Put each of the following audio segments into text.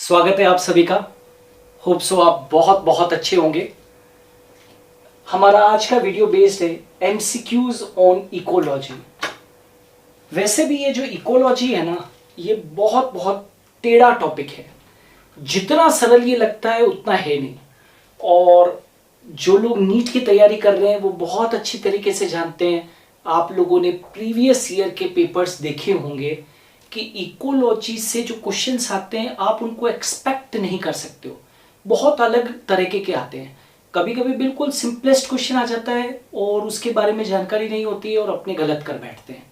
स्वागत है आप सभी का। होप सो आप बहुत बहुत अच्छे होंगे। हमारा आज का वीडियो बेस्ड है एमसीक्यूज ऑन इकोलॉजी। वैसे भी ये जो इकोलॉजी है ना, ये बहुत बहुत टेढ़ा टॉपिक है। जितना सरल ये लगता है उतना है नहीं। और जो लोग नीट की तैयारी कर रहे हैं वो बहुत अच्छी तरीके से जानते हैं। आप लोगों ने प्रीवियस ईयर के पेपर्स देखे होंगे कि इकोलॉजी से जो क्वेश्चंस आते हैं आप उनको एक्सपेक्ट नहीं कर सकते हो। बहुत अलग तरीके के आते हैं। कभी कभी बिल्कुल सिंपलेस्ट क्वेश्चन आ जाता है और उसके बारे में जानकारी नहीं होती है और अपने गलत कर बैठते हैं,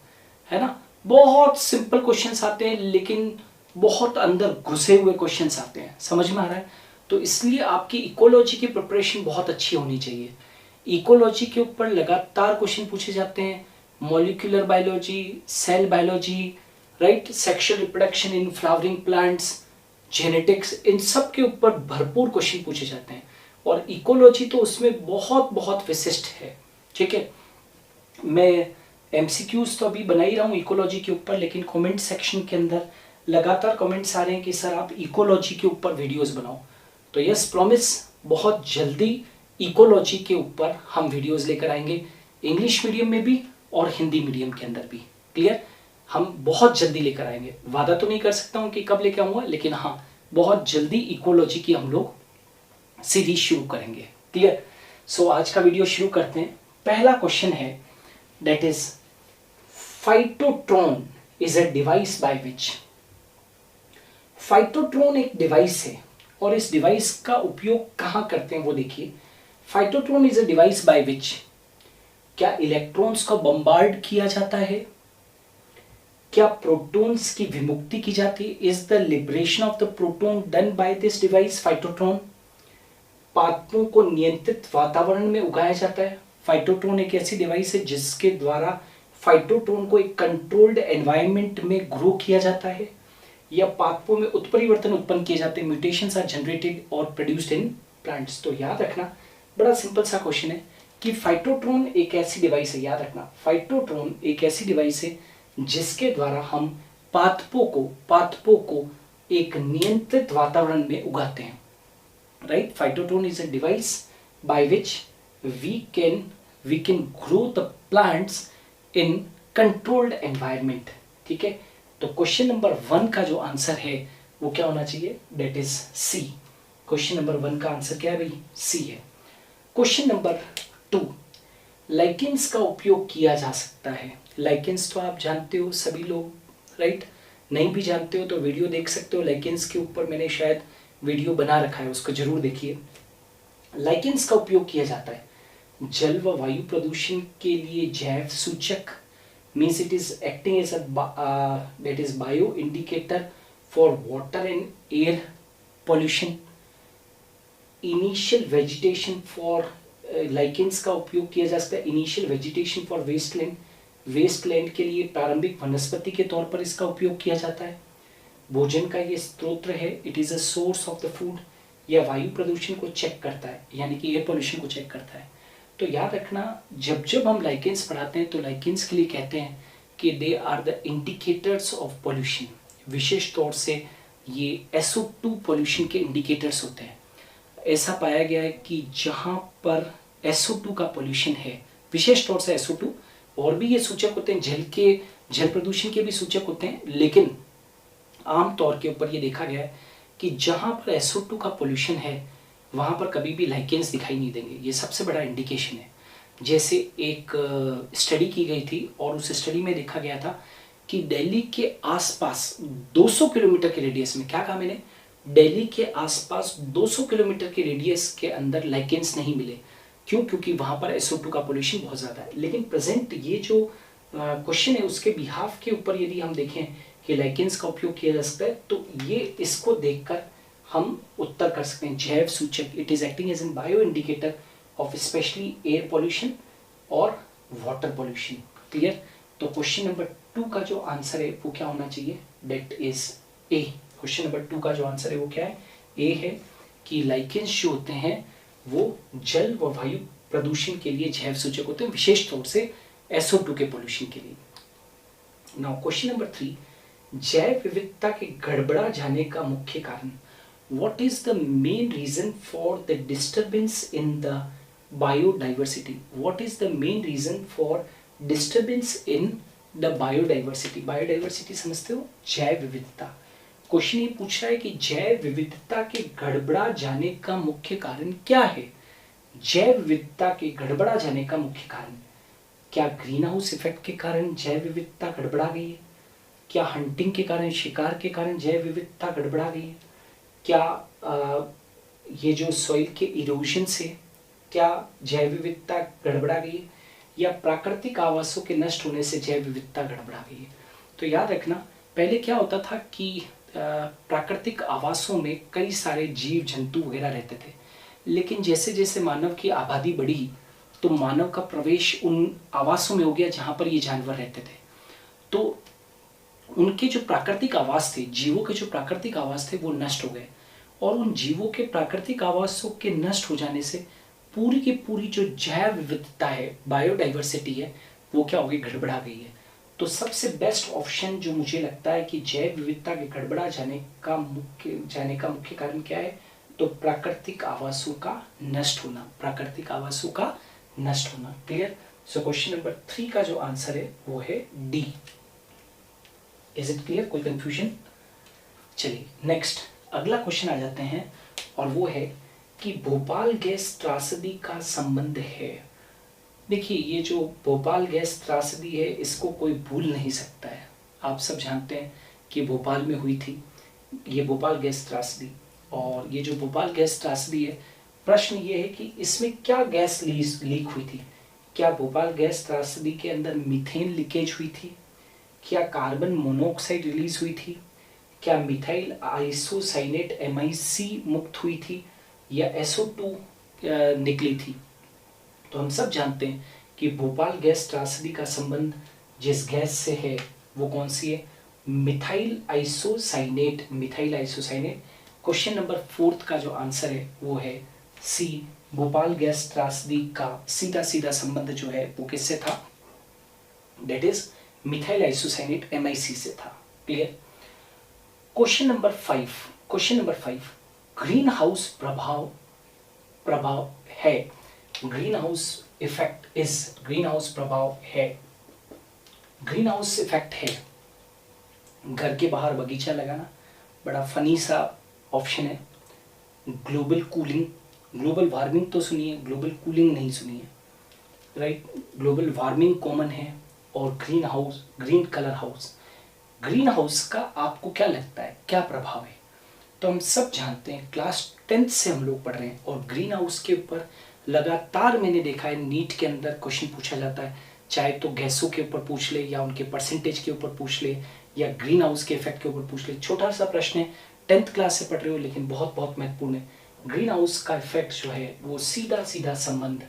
है ना। बहुत सिंपल क्वेश्चंस आते हैं लेकिन बहुत अंदर घुसे हुए क्वेश्चंस आते हैं। समझ में आ रहा है? तो इसलिए आपकी इकोलॉजी की प्रिपरेशन बहुत अच्छी होनी चाहिए। इकोलॉजी के ऊपर लगातार क्वेश्चन पूछे जाते हैं। Molecular biology, cell biology, right, sexual reproduction in flowering plants, genetics, इन सब के ऊपर भरपूर क्वेश्चन पूछे जाते हैं। और इकोलॉजी तो उसमें बहुत बहुत विशिष्ट है। ठीक है, मैं एमसीक्यूज तो अभी बना ही रहा हूँ इकोलॉजी के ऊपर, लेकिन कमेंट सेक्शन के अंदर लगातार कमेंट्स आ रहे हैं कि सर आप इकोलॉजी के ऊपर वीडियोस बनाओ। तो यस, प्रॉमिस, बहुत जल्दी इकोलॉजी के ऊपर हम वीडियोस लेकर आएंगे, इंग्लिश मीडियम में भी और हिंदी मीडियम के अंदर भी। क्लियर? हम बहुत जल्दी लेकर आएंगे। वादा तो नहीं कर सकता हूं कि कब लेकर आऊंगा, लेकिन हाँ, बहुत जल्दी इकोलॉजी की हम लोग सीरीज शुरू करेंगे। क्लियर? सो आज का वीडियो शुरू करते हैं। पहला क्वेश्चन है, that is phytotron is a device by which. Phytotron एक डिवाइस है और इस डिवाइस का उपयोग कहां करते हैं वो देखिए। Phytotron is a device by which, क्या इलेक्ट्रॉन्स को बम्बार्ड किया जाता है? क्या प्रोटॉन्स की विमुक्ति की जाती है? Is the liberation of the proton done by this device phytotron? पादपों को नियंत्रित वातावरण में उगाया जाता है। फाइटोट्रॉन एक ऐसी डिवाइस है जिसके द्वारा फाइटोट्रॉन को एक कंट्रोल्ड एनवायरनमेंट में ग्रो किया जाता है, या पादपों में उत्परिवर्तन उत्पन्न किए जाते हैं। म्यूटेशंस आर जनरेटेड और प्रोड्यूस्ड इन प्लांट्स। तो याद रखना, बड़ा सिंपल सा क्वेश्चन है कि फाइटोट्रॉन एक ऐसी डिवाइस है, याद रखना, फाइटोट्रॉन एक ऐसी डिवाइस है जिसके द्वारा हम पादपों को एक नियंत्रित वातावरण में उगाते हैं। Right? Phytotron is a device by which we can grow the plants in controlled environment. ठीक है, तो क्वेश्चन नंबर 1 का जो आंसर है वो क्या होना चाहिए? That is C. Question number 1 का आंसर क्या है भाई? सी है। क्वेश्चन नंबर 2, लाइकेंस का उपयोग किया जा सकता है। लाइकेंस तो आप जानते हो सभी लोग, राइट? नहीं भी जानते हो तो वीडियो देख सकते हो। लाइकेंस के ऊपर मैंने शायद वीडियो बना रखा है, उसको जरूर देखिए। लाइकेंस का उपयोग किया जाता है जल व वायु प्रदूषण के लिए जैव सूचक, means it is acting as that is bio indicator for water and air pollution. Initial vegetation for, lichens का उपयोग किया जा सकता है initial vegetation for wasteland, wasteland के लिए प्रारंभिक वनस्पति के तौर पर इसका उपयोग किया जाता है। भोजन का ये स्रोत है, it is a source of the food, या वायु प्रदूषण को चेक करता है, यानी कि एयर पोल्यूशन को चेक करता है। तो याद रखना, जब जब हम लाइकेंस पढ़ाते हैं तो लाइकेंस के लिए कहते हैं कि they are the indicators of pollution. विशेष तौर से ये SO2 पोल्यूशन के इंडिकेटर्स होते हैं। ऐसा पाया गया है कि जहाँ पर SO2 का पोल्यूशन है, विशेष तौर से SO2, और भी ये सूचक होते हैं, जल प्रदूषण के भी सूचक होते हैं, लेकिन आम तौर के ऊपर ये देखा गया है कि जहाँ पर SO2 का पोल्यूशन है वहाँ पर कभी भी लाइकेंस दिखाई नहीं देंगे। ये सबसे बड़ा इंडिकेशन है। जैसे एक स्टडी की गई थी और उस स्टडी में देखा गया था कि दिल्ली के आसपास 200 किलोमीटर के रेडियस में, क्या कहा मैंने? दिल्ली के आसपास 200 किलोमीटर के रेडियस के अंदर लाइकेंस नहीं मिले। क्यों? क्योंकि वहाँ पर SO2 का पोल्यूशन बहुत ज़्यादा है। लेकिन प्रेजेंट ये जो क्वेश्चन है उसके बिहाफ के ऊपर यदि हम देखें कि लाइकेंस का उपयोग किया जा सकता है, तो ये इसको देखकर हम उत्तर कर सकते हैं। जैव सूचक, it is acting as an bio indicator of specially air pollution और वाटर पॉल्यूशन। क्लियर? तो क्वेश्चन नंबर 2 का जो आंसर है वो क्या होना चाहिए? That is A. Question number 2 का जो आंसर है वो क्या है? ए है कि लाइकेंस जो होते हैं वो जल व वायु प्रदूषण के लिए जैव सूचक होते हैं, विशेष तौर से SO2 के पोल्यूशन के लिए। नाउ क्वेश्चन नंबर 3, जैव विविधता के गड़बड़ा जाने का मुख्य कारण। what is the main reason for the disturbance in the biodiversity? What is the main reason for disturbance in the biodiversity? Biodiversity समझते हो, जैव विविधता। क्वेश्चन ये पूछ रहा है कि जैव विविधता के गड़बड़ा जाने का मुख्य कारण क्या है? जैव विविधता के गड़बड़ा जाने का मुख्य कारण क्या ग्रीन हाउस इफेक्ट के कारण जैव विविधता गड़बड़ा गई है? क्या हंटिंग के कारण, शिकार के कारण जैव विविधता गड़बड़ा गई है? क्या ये जो सॉइल के इरोजन से क्या जैव विविधता गड़बड़ा गई है? या प्राकृतिक आवासों के नष्ट होने से जैव विविधता गड़बड़ा गई है? तो याद रखना, पहले क्या होता था कि प्राकृतिक आवासों में कई सारे जीव जंतु वगैरह रहते थे, लेकिन जैसे जैसे मानव की आबादी बढ़ी तो मानव का प्रवेश उन आवासों में हो गया जहाँ पर ये जानवर रहते थे। तो उनके जो प्राकृतिक आवास थे, जीवों के जो प्राकृतिक आवास थे, वो नष्ट हो गए, और उन जीवों के प्राकृतिक आवासों के नष्ट हो जाने से पूरी की पूरी जो जैव विविधता है, बायोडाइवर्सिटी है, वो क्या हो गई, गड़बड़ा गई है। तो सबसे बेस्ट ऑप्शन जो मुझे लगता है कि जैव विविधता के गड़बड़ा जाने का मुख्य कारण क्या है, तो प्राकृतिक आवासों का नष्ट होना, प्राकृतिक आवासों का नष्ट होना। क्लियर? सो क्वेश्चन नंबर 3 का जो आंसर है वो है डी। Is it clear? कोई कंफ्यूजन? चलिए नेक्स्ट अगला क्वेश्चन आ जाते हैं, और वो है कि भोपाल गैस त्रासदी का संबंध है। देखिए, ये जो भोपाल गैस त्रासदी है इसको कोई भूल नहीं सकता है। आप सब जानते हैं कि भोपाल में हुई थी ये भोपाल गैस त्रासदी, और ये जो भोपाल गैस त्रासदी है, प्रश्न ये है कि इसमें क्या गैस लीक हुई थी? क्या भोपाल गैस त्रासदी के अंदर मीथेन लीकेज हुई थी? क्या कार्बन मोनोऑक्साइड रिलीज हुई थी? क्या मिथाइल आइसोसाइनेट MiC मुक्त हुई थी? या SO2 निकली थी? तो हम सब जानते हैं कि भोपाल गैस त्रासदी का संबंध जिस गैस से है वो कौन सी है? Methyl isocyanate, methyl isocyanate. Question number 4 का जो आंसर है वो है सी। भोपाल गैस त्रासदी का सीधा सीधा संबंध जो है वो किससे था? That is methyl isocyanate MiC से था। Clear? Question number 5, green house प्रभाव है, green house effect is, green house प्रभाव है, ग्रीन हाउस इफेक्ट है घर के बाहर बगीचा लगाना। बड़ा फनी सा ऑप्शन है। ग्लोबल कूलिंग, ग्लोबल वार्मिंग तो सुनिए, ग्लोबल कूलिंग नहीं सुनिए, राइट? ग्लोबल वार्मिंग कॉमन है, और green house, green colour house. Green house का आपको क्या लगता है, क्या प्रभाव है? तो हम सब जानते हैं, क्लास 10th से हम लोग पढ़ रहे हैं, और ग्रीन हाउस के ऊपर लगातार मैंने देखा है नीट के अंदर क्वेश्चन पूछा जाता है, चाहे तो गैसों के ऊपर पूछ ले, या उनके परसेंटेज के ऊपर पूछ ले, या ग्रीन हाउस के इफेक्ट के ऊपर पूछ ले। छोटा सा प्रश्न है, 10th क्लास से पढ़ रहे हो, लेकिन बहुत बहुत महत्वपूर्ण है। ग्रीन हाउस का इफेक्ट जो है वो सीधा सीधा संबंध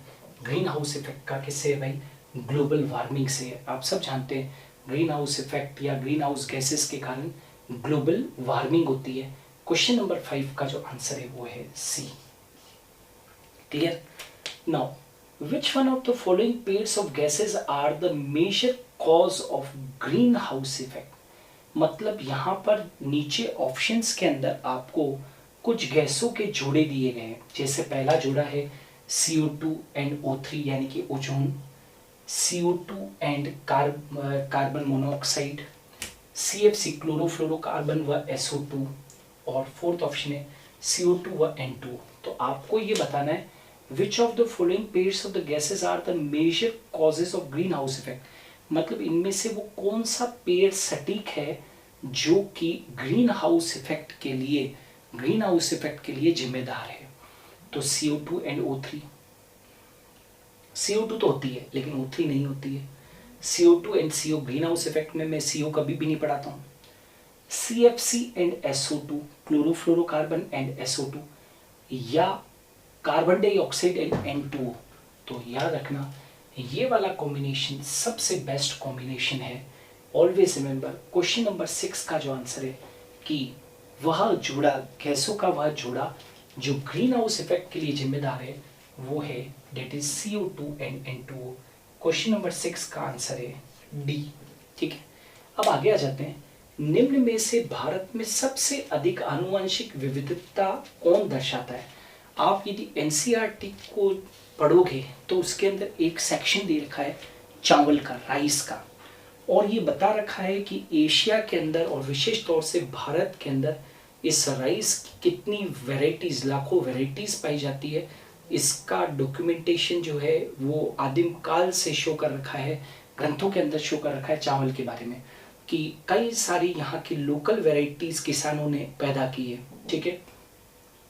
ग्रीन हाउस इफेक्ट का किससे है भाई? ग्लोबल वार्मिंग से है। आप सब जानते हैं ग्रीन हाउस इफेक्ट या ग्रीन हाउस गैसेस के कारण ग्लोबल वार्मिंग होती है। क्वेश्चन नंबर 5 का जो आंसर है वो है C. Clear? Now which one of the following pairs of gases are the major cause of green house effect? मतलब यहाँ पर नीचे ऑप्शंस के अंदर आपको कुछ गैसों के जोड़े दिए गए हैं। जैसे पहला जोड़ा है CO2 एंड O3 यानी कि ozone, CO2 and carbon monoxide, CFC chlorofluorocarbon व SO2, और फोर्थ ऑप्शन है CO2 व N2। तो आपको ये बताना है which of the following pairs of the gases are the major causes of green house effect. मतलब इनमें से वो कौन सा पेयर सटीक है जो कि ग्रीन हाउस इफेक्ट के लिए जिम्मेदार है? तो CO2 एंड O3। CO2 तो होती है लेकिन O3 नहीं होती है। CO2 and CO, green house effect में मैं CO कभी भी नहीं पढ़ाता हूँ। CFC and SO2, chlorofluorocarbon and SO2, या कार्बन डाइऑक्साइड एंड N2। तो याद रखना ये वाला कॉम्बिनेशन सबसे बेस्ट कॉम्बिनेशन है। ऑलवेज रिमेंबर क्वेश्चन नंबर 6 का जो आंसर है कि वह जोड़ा, गैसों का वह जोड़ा जो ग्रीन हाउस इफेक्ट के लिए जिम्मेदार है वो है that is CO2 and N2। Question number 6 का आंसर है डी। ठीक है, अब आगे आ जाते हैं निम्न में से भारत में सबसे अधिक आनुवंशिक विविधता कौन दर्शाता है? आप यदि एनसीईआरटी को पढ़ोगे तो उसके अंदर एक सेक्शन दे रखा है चावल का, राइस का, और ये बता रखा है कि एशिया के अंदर और विशेष तौर से भारत के अंदर इस राइस की कितनी वैरायटीज, लाखों वैरायटीज पाई जाती है। इसका डॉक्यूमेंटेशन जो है वो आदिम काल से शो कर रखा है, ग्रंथों के अंदर शो कर रखा है चावल के बारे में, कि कई सारी यहाँ की लोकल वैरायटीज किसानों ने पैदा की है। ठीक है,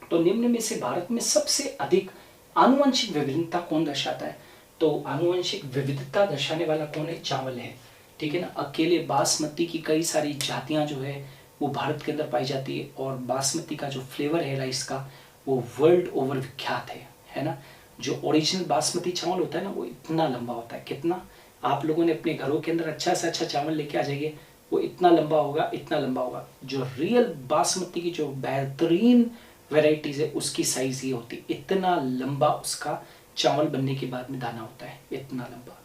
तो निम्न में से भारत में सबसे अधिक आनुवंशिक विविधता कौन दर्शाता है? तो आनुवंशिक विविधता दर्शाने वाला कौन है? चावल है। ठीक है ना, अकेले बासमती की कई सारी जातियां जो है वो भारत के अंदर पाई जाती है, और बासमती का जो फ्लेवर है राइस का वो वर्ल्ड ओवर विख्यात है ना। जो ओरिजिनल बासमती चावल होता है ना वो इतना लंबा होता है, कितना, आप लोगों ने अपने घरों के अंदर अच्छा से अच्छा चावल लेके आ जाइए, वो इतना लंबा होगा, इतना लंबा होगा। जो रियल बासमती की जो बेहतरीन वेराइटीज है उसकी साइज ये होती है, इतना लंबा उसका चावल बनने के बाद में दाना होता है, इतना लंबा।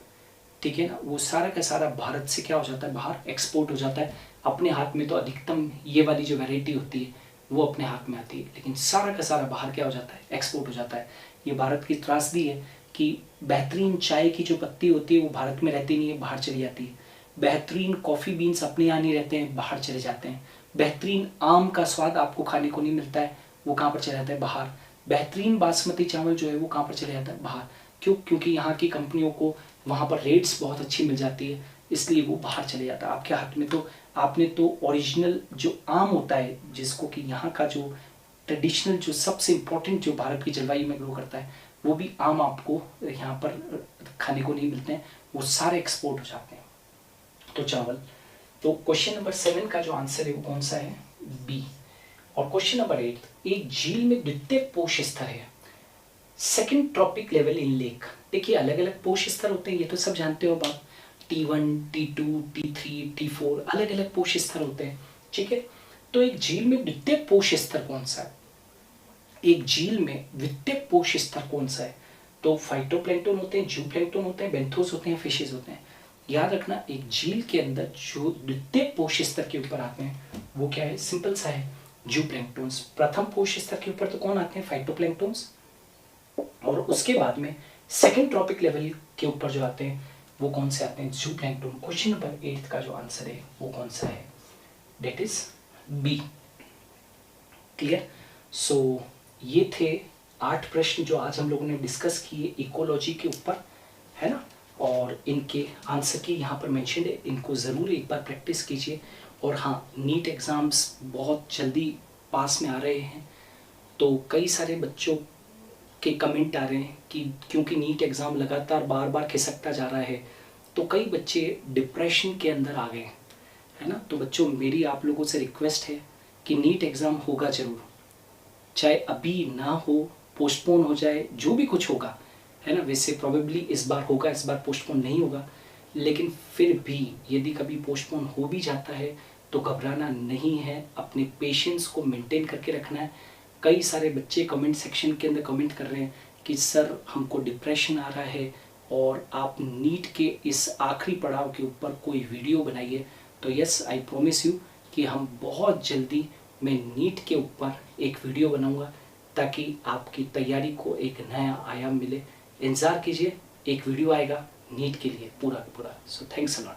ठीक है ना, वो सारा का सारा भारत से क्या हो जाता है, बाहर एक्सपोर्ट हो जाता है। अपने हाथ में तो अधिकतम ये वाली जो वैरायटी होती है वो अपने हाथ में आती है, लेकिन सारा का सारा बाहर क्या हो जाता है, एक्सपोर्ट हो जाता है। ये भारत की त्रासदी है कि बेहतरीन चाय की जो पत्ती होती है वो भारत में रहती नहीं है, बाहर चली जाती है। बेहतरीन कॉफ़ी बीन्स अपने यहाँ नहीं रहते हैं, बाहर चले जाते हैं। बेहतरीन आम का स्वाद आपको खाने को नहीं मिलता है, वो कहाँ पर चले जाता है, बाहर। बेहतरीन बासमती चावल जो है वो कहाँ पर चले जाता है, बाहर। क्यों? क्योंकि यहाँ की कंपनियों को वहाँ पर रेट्स बहुत अच्छी मिल जाती है, इसलिए वो बाहर चले जाता है। आपके हाथ में तो, आपने तो ओरिजिनल जो आम होता है, जिसको कि यहाँ का जो ट्रेडिशनल, जो सबसे इम्पोर्टेंट जो भारत की जलवायु में ग्रो करता है, वो भी आम आपको यहाँ पर खाने को नहीं मिलते हैं, वो सारे एक्सपोर्ट हो जाते हैं। तो चावल। तो क्वेश्चन नंबर 7 का जो आंसर है वो कौन सा है, बी। और क्वेश्चन नंबर 8, एक झील में द्वितीय पोष स्तर है, second trophic level in lake. देखिए अलग अलग पोष स्तर होते हैं, ये तो सब जानते हो आप, T1, T2, T3, T4, अलग अलग पोष स्तर होते हैं। ठीक है, तो एक झील में द्वितीय पोष स्तर कौन सा है? एक झील में द्वितीय पोष स्तर कौन सा है? तो फाइटोप्लैंक्टन होते हैं, जूप्लैंक्टन होते हैं, बेंथोस होते हैं, फिशेज होते हैं। याद रखना, एक झील के अंदर जो द्वितीय पोष स्तर के ऊपर आते हैं वो क्या है, सिंपल सा है, जूप्लैंक्टन्स। प्रथम पोष स्तर के ऊपर तो कौन आते हैं, फाइटोप्लैंक्टन्स, और उसके बाद में सेकंड ट्रॉपिक लेवल के ऊपर जो आते हैं वो कौन से आते हैं, जूप्लैंक्टन। क्वेश्चन नंबर 8 का जो आंसर है वो कौन सा है, डेट इज बी। क्लियर? सो ये थे 8 प्रश्न जो आज हम लोगों ने डिस्कस किए इकोलॉजी के ऊपर, है ना, और इनके आंसर की यहाँ पर मेंशन है, इनको ज़रूर एक बार प्रैक्टिस कीजिए। और हाँ, नीट एग्ज़ाम्स बहुत जल्दी पास में आ रहे हैं, तो कई सारे बच्चों के कमेंट आ रहे हैं कि क्योंकि नीट एग्ज़ाम लगातार बार बार खिसकता जा रहा है तो कई बच्चे डिप्रेशन के अंदर आ गए, है ना। तो बच्चों, मेरी आप लोगों से रिक्वेस्ट है कि नीट एग्ज़ाम होगा ज़रूर, चाहे अभी ना हो, पोस्टपोन हो जाए, जो भी कुछ होगा, है ना। वैसे प्रोबेबली इस बार होगा, इस बार पोस्टपोन नहीं होगा, लेकिन फिर भी यदि कभी पोस्टपोन हो भी जाता है तो घबराना नहीं है, अपने पेशेंस को मेंटेन करके रखना है। कई सारे बच्चे कमेंट सेक्शन के अंदर कमेंट कर रहे हैं कि सर हमको डिप्रेशन आ रहा है और आप नीट के इस आखिरी पड़ाव के ऊपर कोई वीडियो बनाइए। तो यस, आई प्रॉमिस यू कि हम बहुत जल्दी मैं नीट के ऊपर एक वीडियो बनाऊंगा ताकि आपकी तैयारी को एक नया आयाम मिले। इंतज़ार कीजिए, एक वीडियो आएगा नीट के लिए पूरा का पूरा। So thanks a lot.